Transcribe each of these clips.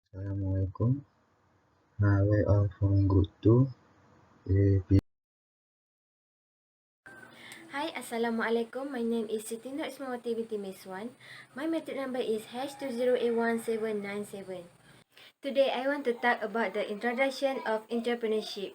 Assalamualaikum. We are from Group 2. Eh, Hi, Assalamualaikum. My name is Siti Nur Ismawati binti Miswan. My metric number is #20811797. Today, I want to talk about the introduction of entrepreneurship.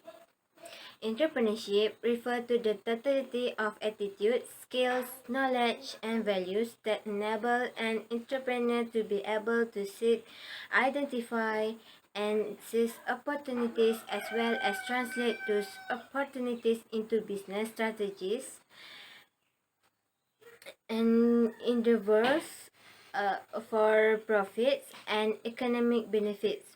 Entrepreneurship refers to the totality of attitudes, skills, knowledge, and values that enable an entrepreneur to be able to seek, identify, and seize opportunities as well as translate those opportunities into business strategies and endeavors for profits and economic benefits.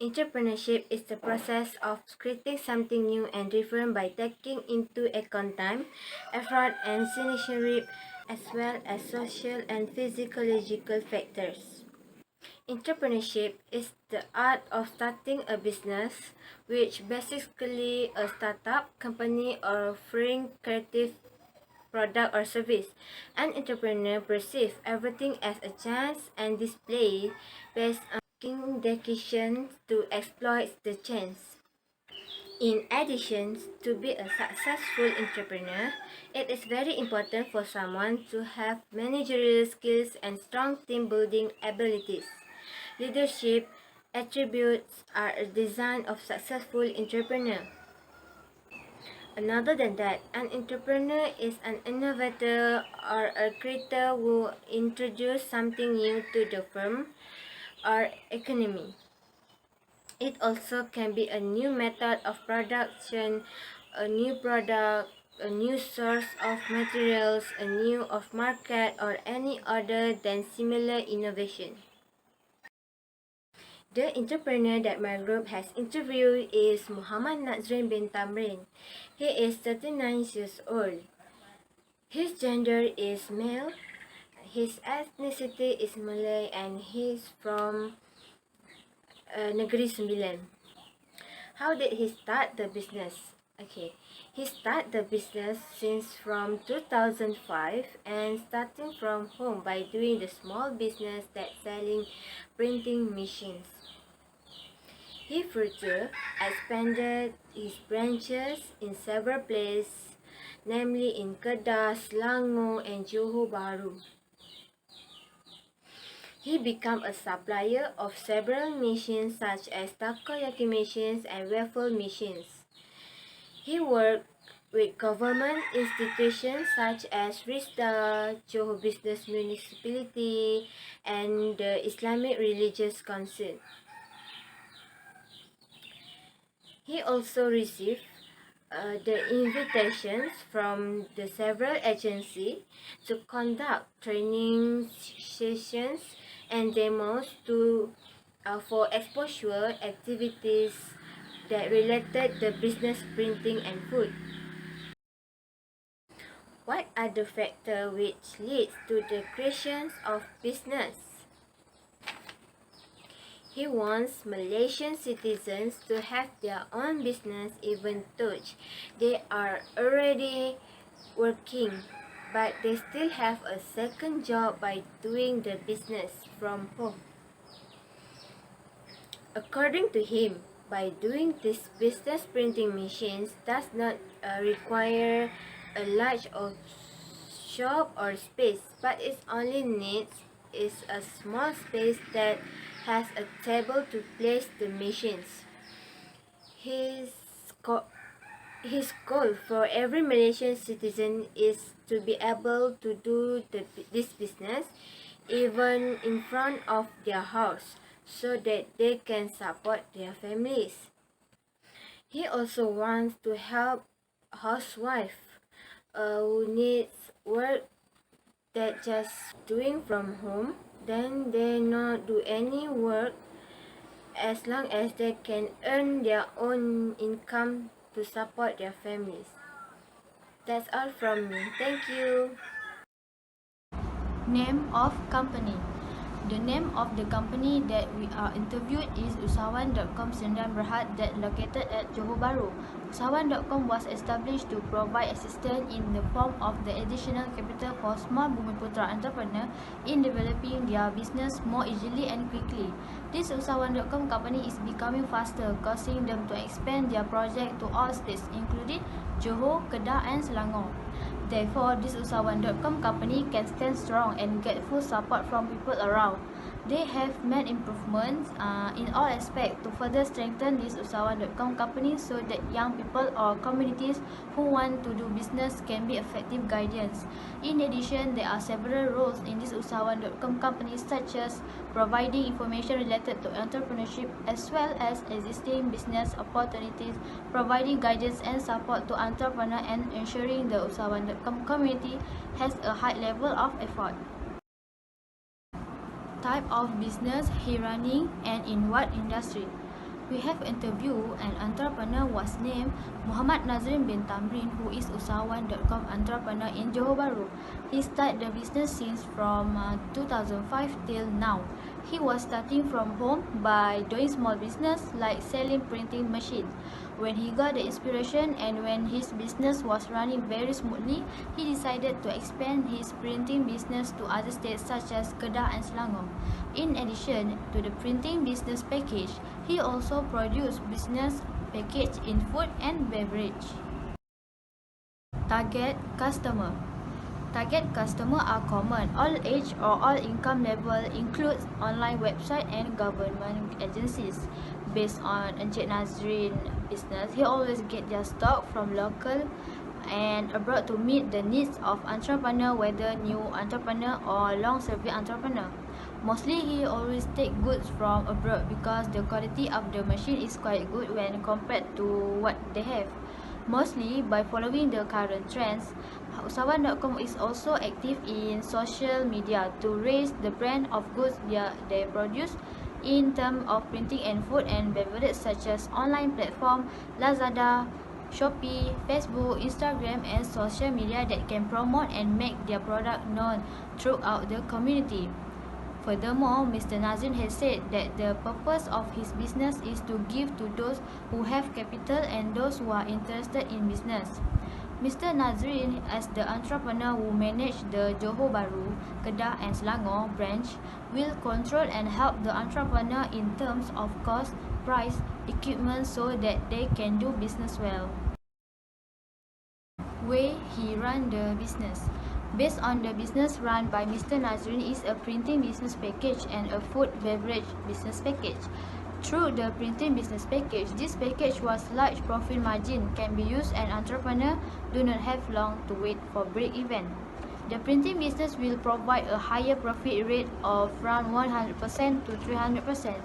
Entrepreneurship is the process of creating something new and different by taking into account time, effort, and scenario as well as social and physiological factors. Entrepreneurship is the art of starting a business, which basically a startup company or offering creative product or service. An entrepreneur perceives everything as a chance and display based on making decisions to exploit the chance. In addition, to be a successful entrepreneur, it is very important for someone to have managerial skills and strong team building abilities. Leadership attributes are a design of successful entrepreneur. Another than that, an entrepreneur is an innovator or a creator who introduces something new to the firm or economy. It also can be a new method of production, a new product, a new source of materials, a new of market, or any other than similar innovation. The entrepreneur that my group has interviewed is Muhammad Nazrin bin Tamrin. He is 39 years old. His gender is male, his ethnicity is Malay, and he's from Negeri Sembilan. How did he start the business? Okay, he started the business since from 2005 and starting from home by doing the small business that selling printing machines. He further expanded his branches in several places, namely in Kedah, Selangor, and Johor Bahru. He became a supplier of several machines such as takoyaki machines and waffle machines. He worked with government institutions such as RISDA, Johor Business Municipality, and the Islamic Religious Council. He also received the invitations from the several agencies to conduct training sessions and demos for exposure activities that related the business printing and food. What are the factors which leads to the creation of business? He wants Malaysian citizens to have their own business even though they are already working, but they still have a second job by doing the business from home. According to him, by doing this business printing machines does not require a large of shop or space, but it only needs is a small space that has a table to place the machines. His co- his goal for every Malaysian citizen is to be able to do this business even in front of their house so that they can support their families. He also wants to help housewife who needs work that just doing from home, then they not do any work as long as they can earn their own income to support their families. That's all from me. Thank you. Name of company. The name of the company that we are interviewed is Usahawan.com Sendirian Berhad that located at Johor Bahru. Usahawan.com was established to provide assistance in the form of the additional capital for small Bumiputra entrepreneurs in developing their business more easily and quickly. This Usahawan.com company is becoming faster, causing them to expand their project to all states, including Johor, Kedah and Selangor. Therefore, this Usahawan.com company can stand strong and get full support from people around. They have made improvements in all aspects to further strengthen this Usahawan.com company so that young people or communities who want to do business can be effective guidance. In addition, there are several roles in this Usahawan.com company such as providing information related to entrepreneurship as well as existing business opportunities, providing guidance and support to entrepreneurs and ensuring the Usahawan.com community has a high level of effort. Type of business he running and in what industry. We have interviewed an entrepreneur was named Muhammad Nazrin bin Tamrin, who is Usahawan.com entrepreneur in Johor Bahru. He started the business since from 2005 till now. He was starting from home by doing small business like selling printing machines. When he got the inspiration and when his business was running very smoothly, he decided to expand his printing business to other states such as Kedah and Selangor. In addition to the printing business package, he also produced business package in food and beverage. Target customer. Target customer are common. All age or all income level includes online website and government agencies. Based on Encik Nazrin business, he always get their stock from local and abroad to meet the needs of entrepreneur, whether new entrepreneur or long-serving entrepreneur. Mostly he always take goods from abroad because the quality of the machine is quite good when compared to what they have. Mostly by following the current trends, Usahawan.com is also active in social media to raise the brand of goods they produce in terms of printing and food and beverage such as online platform Lazada, Shopee, Facebook, Instagram and social media that can promote and make their product known throughout the community. Furthermore, Mr. Nazrin has said that the purpose of his business is to give to those who have capital and those who are interested in business. Mr. Nazrin, as the entrepreneur who manage the Johor Bahru, Kedah and Selangor branch, will control and help the entrepreneur in terms of cost, price, equipment so that they can do business well. Way he run the business. Based on the business run by Mr. Nazrin is a printing business package and a food beverage business package. Through the printing business package, this package was large profit margin can be used and entrepreneur do not have long to wait for break even. The printing business will provide a higher profit rate of around 100% to 300%.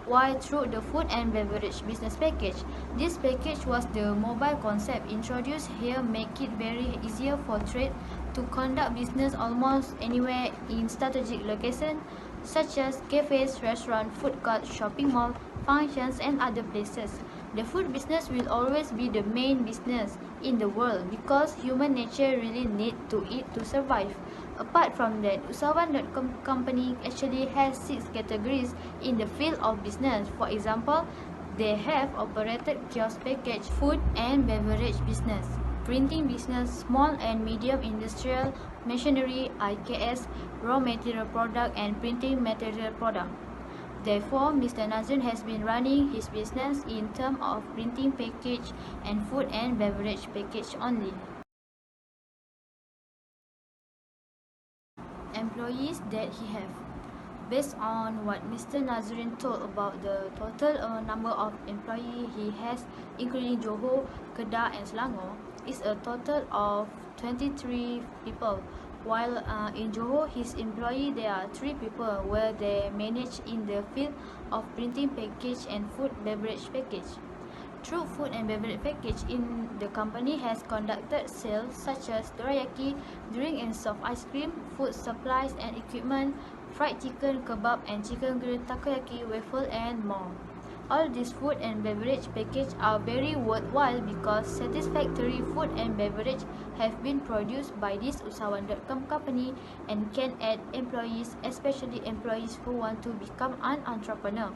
While through the food and beverage business package, this package was the mobile concept introduced here make it very easier for trade to conduct business almost anywhere in strategic locations such as cafes, restaurants, food courts, shopping malls, functions and other places. The food business will always be the main business in the world because human nature really need to eat to survive. Apart from that, Usahawan.com company actually has 6 categories in the field of business. For example, they have operated kiosk package, food and beverage business, printing business, small and medium industrial, machinery, IKS, raw material product and printing material product. Therefore, Mr. Nazrin has been running his business in terms of printing package and food and beverage package only. Employees that he have. Based on what Mr. Nazrin told about the total number of employees he has, including Johor, Kedah and Selangor, is a total of 23 people. While in Johor, his employee there are 3 people where they manage in the field of printing package and food beverage package. Through food and beverage package in the company has conducted sales such as dorayaki, drink and soft ice cream, food supplies and equipment, fried chicken, kebab and chicken grill, takoyaki, waffle and more. All these food and beverage packages are very worthwhile because satisfactory food and beverage have been produced by this usahawan.com company and can aid employees, especially employees who want to become an entrepreneur.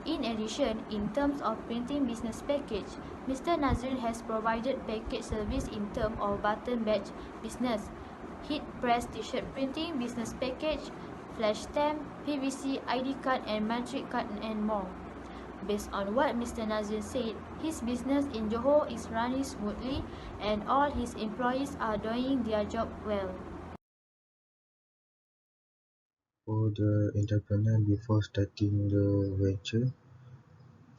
In addition, in terms of printing business package, Mr. Nazrin has provided package service in terms of button badge business, heat press t-shirt printing business package, flash stamp, PVC ID card and matric card and more. Based on what Mr. Nazrin said, his business in Johor is running smoothly and all his employees are doing their job well. For the entrepreneur before starting the venture,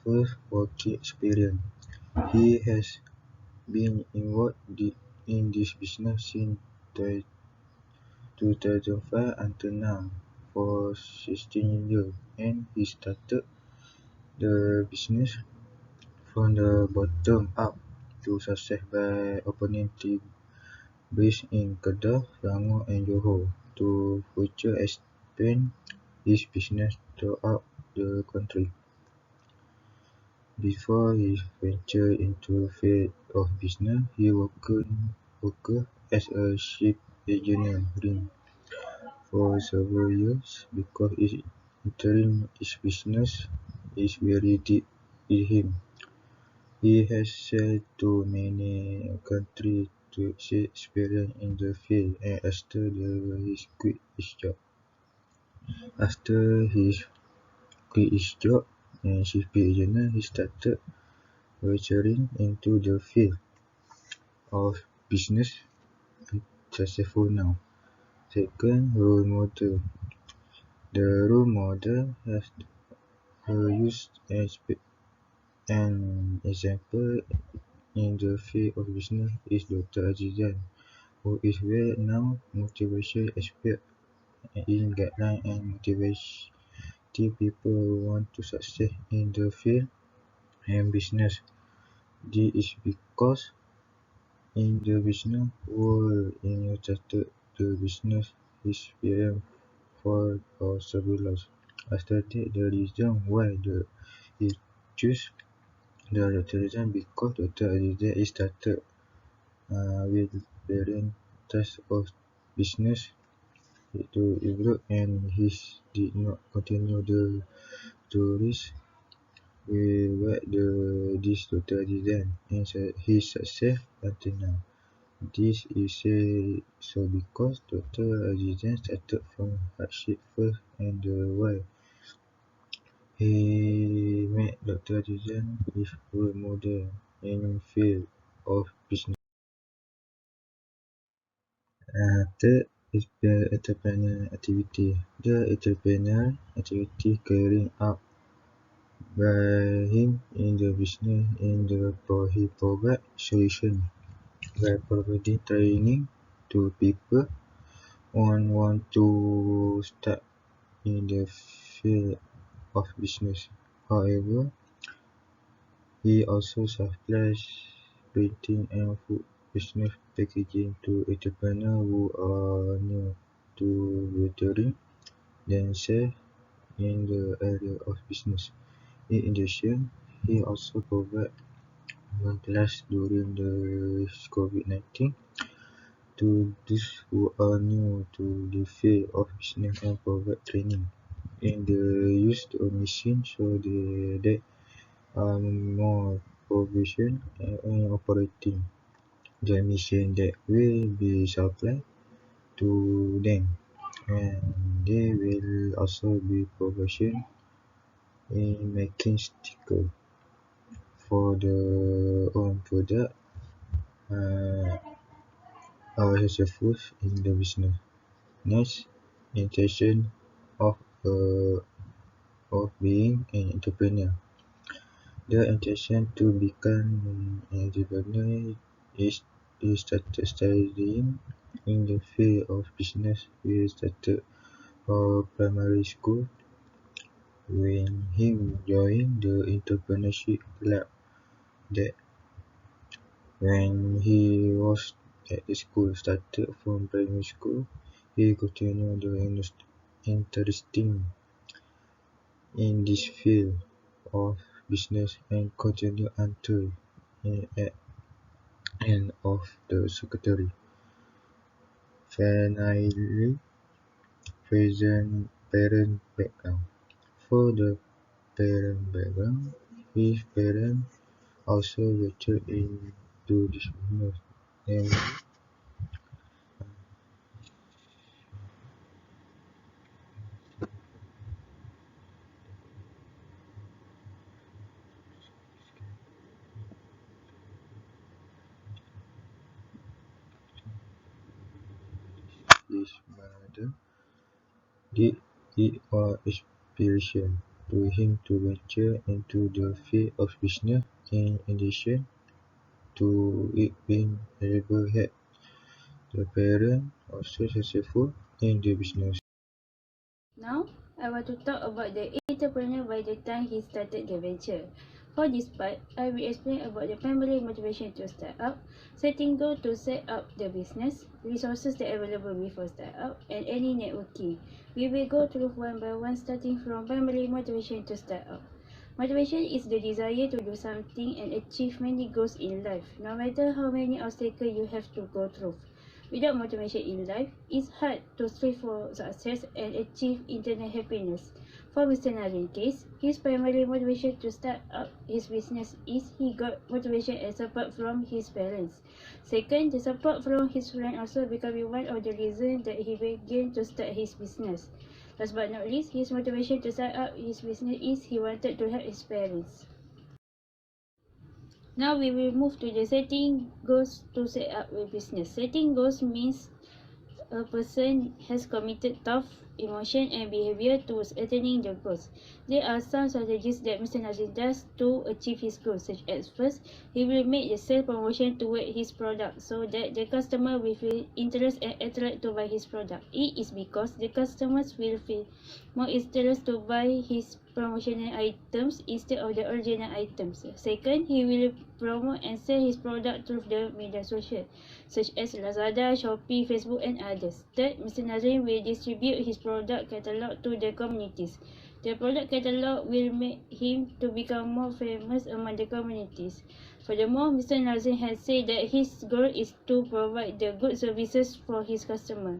first working experience. He has been involved in this business since 2005 until now, for 16 years, and he started the business from the bottom up to success by opening three bases in Kedah, Selangor, and Johor to further expand his business throughout the country. Before he ventured into the field of business, he worked as a ship engineer for several years because entering his business is very deep in him. He has sailed to many countries to exchange experience in the field, and he quit his job. After he quit his job as shipping engineer, he started venturing into the field of business and successful now. Second, role model. The role model has used as an example in the field of business is Dr. Azizan, who is well-known motivation expert in guideline and motivate people who want to succeed in the field and business. This is because in the business world, he started the business experience for or several years. I stated the reason why he chose the Dr. Azizan because Dr. Azizan started with various types of business to develop, and he did not continue the stories with what this Dr. Azizan and his success until now. This is so because Dr. Azizan started from hardship first, and why he made Dr. Azizan his role model in field of business. Third is the entrepreneurial activity. The entrepreneurial activity carried out by him in the business he provides solution by providing training to people who want to start in the field of business. However, he also supplies printing and food business packaging to entrepreneurs who are new to venturing themselves in the area of business. In addition, he also provides one class during the COVID-19 to those who are new to the field of business and provide training in the use of machine so that are more provision in operating the machine that will be supplied to them, and they will also be provision in making sticker for the own product are successful in the business. Next, intention of uh, of being an entrepreneur. The intention to become an entrepreneur is started studying in the field of business. He started primary school when he joined the entrepreneurship club. That when he was at the school, started from primary school, he continued interesting in this field of business and continue until the end of the secretary. Finally, present parent background. For the parent background, his parents also ventured into this business, namely his mother. Did it or inspiration to him to venture into the field of business in addition to it being able had the parent also successful in the business. Now, I want to talk about the entrepreneur by the time he started the venture. For this part, I will explain about the family motivation to start up, setting goal to set up the business, resources that are available before start up, and any networking. We will go through one by one, starting from family motivation to start up. Motivation is the desire to do something and achieve many goals in life, no matter how many obstacles you have to go through. Without motivation in life, it's hard to strive for success and achieve internal happiness. For Mr. Nazrin's case, his primary motivation to start up his business is he got motivation and support from his parents. Second, the support from his friend also becoming one of the reasons that he began to start his business. Last but not least, his motivation to start up his business is he wanted to help his parents. Now we will move to the setting goals to set up a business. Setting goals means a person has committed thought, emotion, and behavior towards attaining the goals. There are some strategies that Mr. Nazrin does to achieve his goals, such as first, he will make the sales promotion toward his product so that the customer will feel interest and attract to buy his product. It is because the customers will feel more interest to buy his promotional items instead of the original items. Second, he will promote and sell his product through the media social, such as Lazada, Shopee, Facebook, and others. Third, Mr. Nazrin will distribute his product catalog to the communities. The product catalog will make him to become more famous among the communities. Furthermore, Mr. Nazrin has said that his goal is to provide the good services for his customer.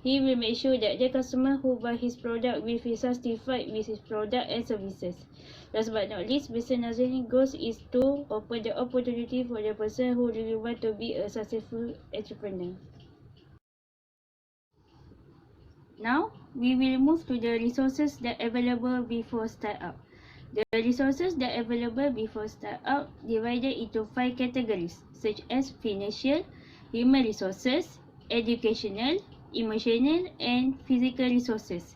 He will make sure that the customer who buy his product will feel satisfied with his product and services. Last but not least, Mr. Nazrin's goal is to open the opportunity for the person who really want to be a successful entrepreneur. Now, we will move to the resources that are available before startup. The resources that are available before startup divided into 5 categories, such as financial, human resources, educational, emotional, and physical resources.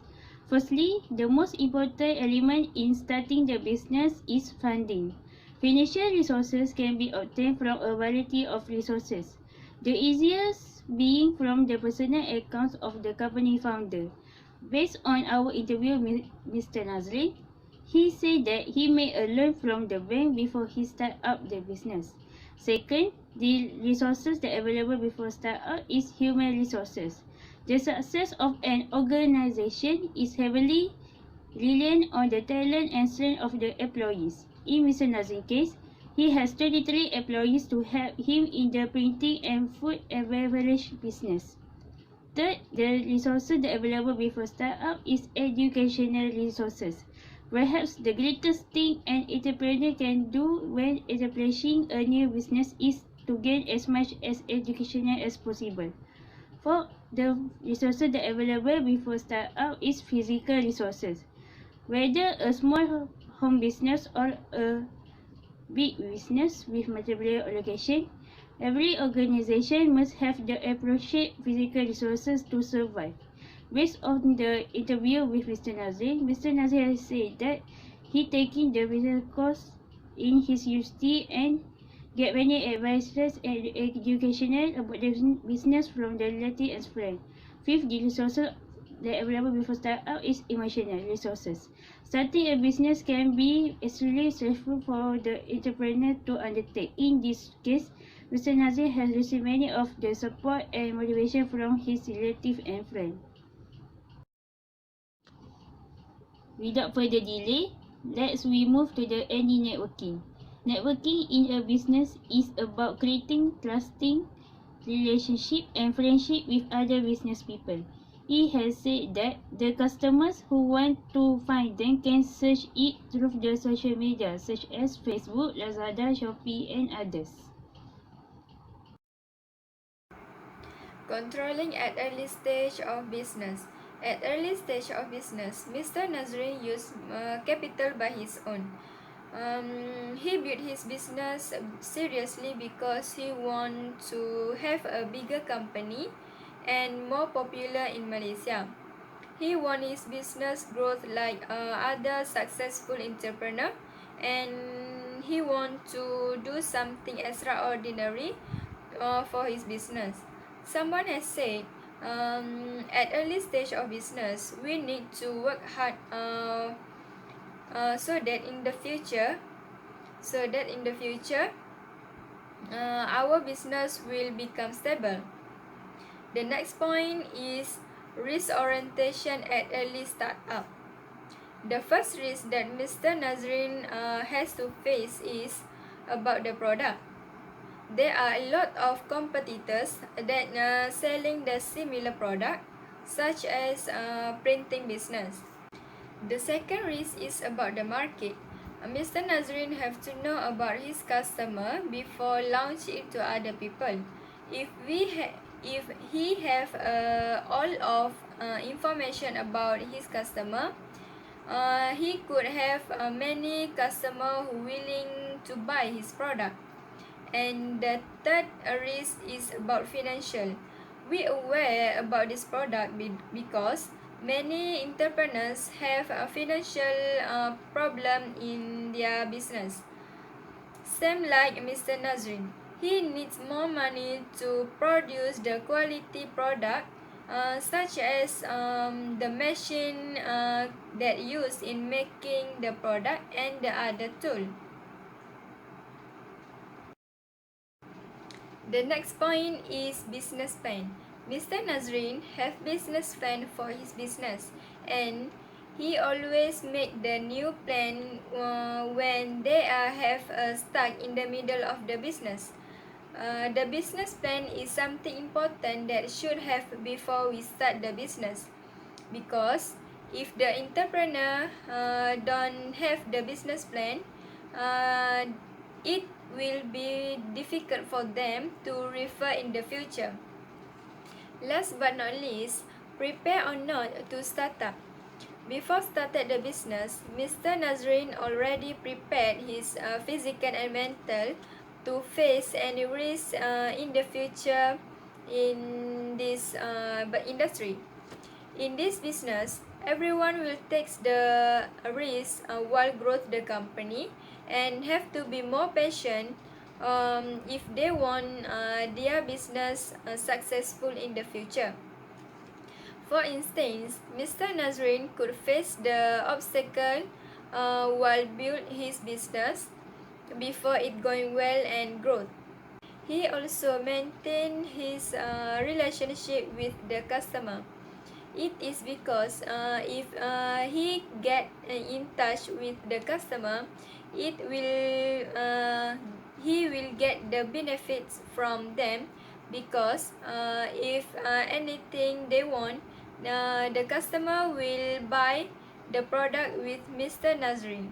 Firstly, the most important element in starting the business is funding. Financial resources can be obtained from a variety of resources. The easiest being from the personal accounts of the company founder. Based on our interview with Mr. Nazrin, he said that he made a loan from the bank before he started up the business. Second, the resources that are available before start up is human resources. The success of an organization is heavily reliant on the talent and strength of the employees. In Mr. Nazrin's case, he has 23 employees to help him in the printing and food and beverage business. Third, the resources that are available before startup is educational resources. Perhaps the greatest thing an entrepreneur can do when establishing a new business is to gain as much as education as possible. For the resources that are available before startup is physical resources. Whether a small home business or a big business with material allocation, every organization must have the appropriate physical resources to survive. Based on the interview with Mr. Nazrin has said that he taking the business course in his university and get many advices and educational about the business from the relative and friends. Fifth, the resources that are available before startup is emotional resources. Starting a business can be extremely stressful for the entrepreneur to undertake. In this case, Mr. Nazrin has received many of the support and motivation from his relatives and friends. Without further delay, Let's we move to the any networking. Networking in a business is about creating trusting relationship and friendship with other business people. He has said that the customers who want to find them can search it through the social media such as Facebook, Lazada, Shopee and others. Controlling at early stage of business. At early stage of business, Mr. Nazrin used capital by his own. He built his business seriously because he wanted to have a bigger company and more popular in Malaysia. He want his business growth like other successful entrepreneur, and he want to do something extraordinary for his business. Someone has said, at early stage of business, we need to work hard so that in the future, our business will become stable. The next point is risk orientation at early startup. The first risk that Mr. Nazrin has to face is about the product. There are a lot of competitors that selling the similar product, such as printing business. The second risk is about the market. Mr. Nazrin have to know about his customer before launch it to other people. If he have all of information about his customer, he could have many customer who willing to buy his product. And the third risk is about financial. We aware about this product because many entrepreneurs have a financial problem in their business. Same like Mr. Nazrin, he needs more money to produce the quality product, such as the machine that used in making the product and the other tool. The next point is business plan. Mr. Nazrin have business plan for his business, and he always make the new plan when they have stuck in the middle of the business. The business plan is something important that should have before we start the business, because if the entrepreneur don't have the business plan, uh, it will be difficult for them to refer in the future. Last but not least, prepare or not to start up. Before started the business, Mr. Nazrin already prepared his physical and mental to face any risk in the future in this industry. In this business, everyone will take the risk while growth the company and have to be more patient if they want their business successful in the future. For instance, Mr. Nazrin could face the obstacle while build his business before it going well and growth. He also maintain his relationship with the customer. It is because if he get in touch with the customer, it will he will get the benefits from them, because if anything they want, the customer will buy the product with Mr. Nazrin.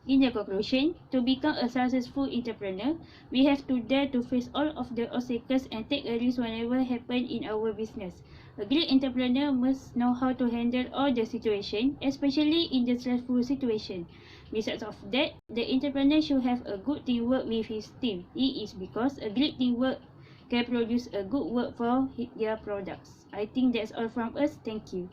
In the conclusion, to become a successful entrepreneur, we have to dare to face all of the obstacles and take a risk whenever happen in our business. A great entrepreneur must know how to handle all the situation, especially in the stressful situation. Besides of that, the entrepreneur should have a good teamwork with his team. It is because a great teamwork can produce a good work for their products. I think that's all from us. Thank you.